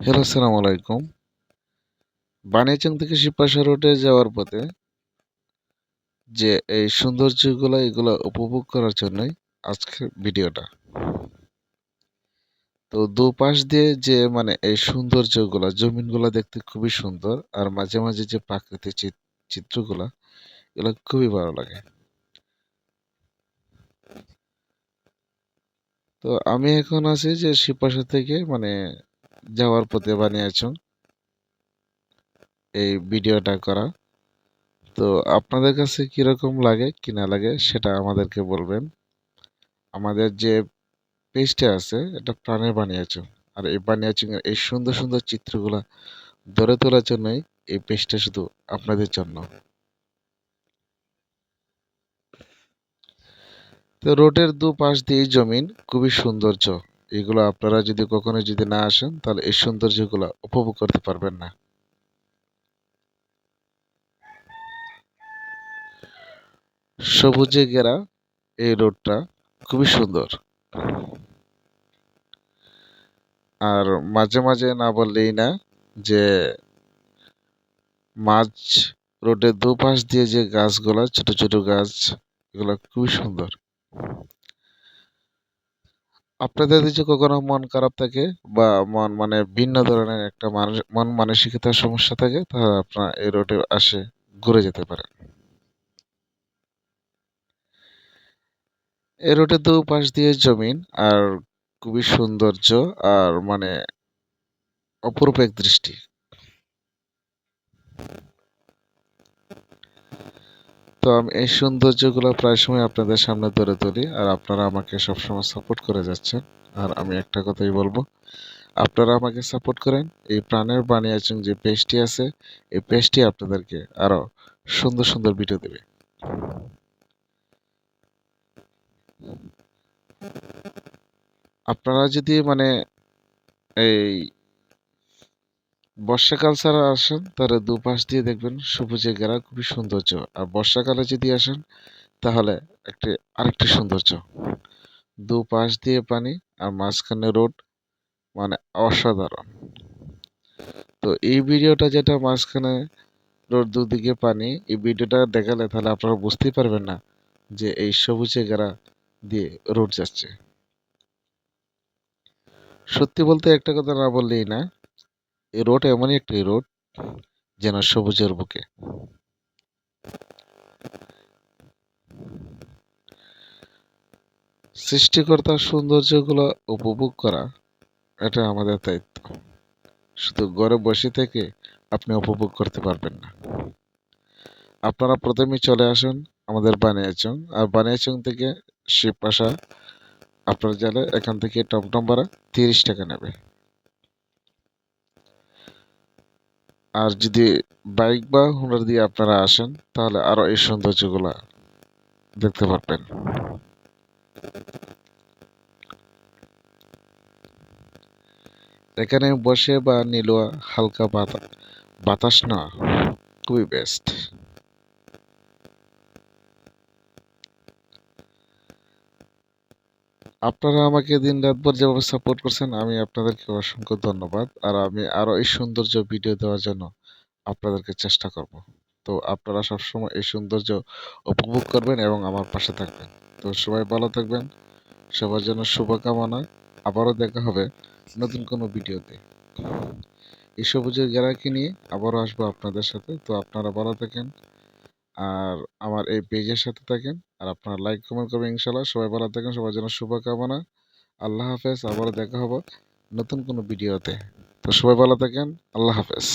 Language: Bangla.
হ্যালো, আসসালামু আলাইকুম। বানিয়াচং থেকে শিবপাশা রোডে যাওয়ার পথে যে এই সৌন্দর্যগুলো এগুলো উপভোগ করার জন্যই আজকের ভিডিওটা। তো দুপাশ দিয়ে যে এই সৌন্দর্যগুলা জমিনগুলা দেখতে খুবই সুন্দর, আর মাঝে মাঝে যে প্রাকৃতিক চিত্রগুলা এগুলো খুবই ভালো লাগে। তো আমি এখন আছি যে শিবপাশা থেকে যাওয়ার পথে বানিয়াচং এই ভিডিওটা করা। তো আপনাদের কাছে কিরকম লাগে কি না লাগে সেটা আমাদেরকে বলবেন। আমাদের যে পেজটা আছে এটা প্রাণের বানিয়াচং, আর এই বানিয়াচং এর এই সুন্দর সুন্দর চিত্রগুলা ধরে তোলার জন্যই এই পেজটা শুধু আপনাদের জন্য। তো রোডের দুপাশ দিয়ে জমিন খুবই সৌন্দর্য, এগুলো আপনারা যদি কখনো যদি না আসেন তাহলে এই সৌন্দর্যগুলো উপভোগ করতে পারবেন না। সবুজে ঘেরা এই রোডটা খুবই সুন্দর, আর মাঝে মাঝে না বললেই না যে মাঝ রোডের দুপাশ দিয়ে যে গাছগুলা ছোট ছোট গাছ এগুলো খুবই সুন্দর। আপনাদের যদি কখনো মন খারাপ থাকে বা মন ভিন্ন ধরনের একটা মন মানসিকতার সমস্যা থাকে তাহলে আপনারা এই রোডে আসে ঘুরে যেতে পারেন। এই রোডের দুপাশ দিয়ে জমিন আর খুবই সৌন্দর্য, আর অপরূপ এক দৃষ্টি। তো আমি এই সৌন্দর্যগুলো প্রায় সময় আপনাদের সামনে তুলে ধরি, আর আপনারা আমাকে সবসময় সাপোর্ট করে যাচ্ছেন। আর আমি একটা কথাই বলবো, আপনারা আমাকে সাপোর্ট করেন। এই প্রাণের বানিয়াচং যে পেজটি আছে এই পেজটি আপনাদেরকে আরো সুন্দর সুন্দর ভিডিও দেবে। আপনারা যদি এই বর্ষাকাল ছাড়া আসেন তাহলে দুপাশ দিয়ে দেখবেন সবুজে ঘেরা খুবই সৌন্দর্য, আর বর্ষাকালে যদি আসেন তাহলে আরেকটি সৌন্দর্য। দুপাশ দিয়ে পানি আর মাঝখানে রোড, অসাধারণ। তো এই ভিডিওটা যেটা মাঝখানে রোড দুদিকে পানি, এই ভিডিওটা দেখালে তাহলে আপনারা বুঝতেই পারবেন না যে এই সবুজে ঘেরা দিয়ে রোড যাচ্ছে। সত্যি বলতে একটা কথা না বললেই না, এই রোড এমনই একটি রোড যেন সবুজের বুকে। সৃষ্টিকর্তার সৌন্দর্যগুলো উপভোগ করা এটা আমাদের দায়িত্ব। শুধু ঘরে বসে থেকে আপনি উপভোগ করতে পারবেন না। আপনারা প্রথমেই চলে আসুন আমাদের বানিয়াচং, আর বানিয়াচং থেকে শিবপাশা আপনারা গেলে এখান থেকে টমটম ভাড়া 30 টাকা নেবে। আর যদি বাইক বা হুন্ডার দিয়ে আপনারা আসেন তাহলে আরো এই সৌন্দর্যগুলা দেখতে পারবেন। এখানে বসে বা নিলোয়া হালকা বাতাস না খুবই বেস্ট। আপনারা আমাকে দিন রাত ভর যেভাবে সাপোর্ট করছেন আমি আপনাদেরকে অসংখ্য ধন্যবাদ, আর আমি আরো এই সৌন্দর্য ভিডিও দেওয়ার জন্য আপনাদেরকে চেষ্টা করব। তো আপনারা সবসময় এই সৌন্দর্য উপভোগ করবেন এবং আমার পাশে থাকবেন। তো সবাই ভালো থাকবেন, সবার জন্য শুভকামনা। আবারও দেখা হবে নতুন কোনো ভিডিওতে। এই সবুজের ঘেরাকে নিয়ে আবারও আসবো আপনাদের সাথে। তো আপনারা ভালো থাকেন, আর আমার এই পেজের সাথে থাকেন, আর আপনারা লাইক কমেন্ট করবেন ইনশাল্লাহ। সবাই ভালো থাকেন, সবার জন্য শুভকামনা। আল্লাহ হাফেজ, আবারও দেখা হবে নতুন কোনো ভিডিওতে। তো সবাই ভালো থাকেন, আল্লাহ হাফেজ।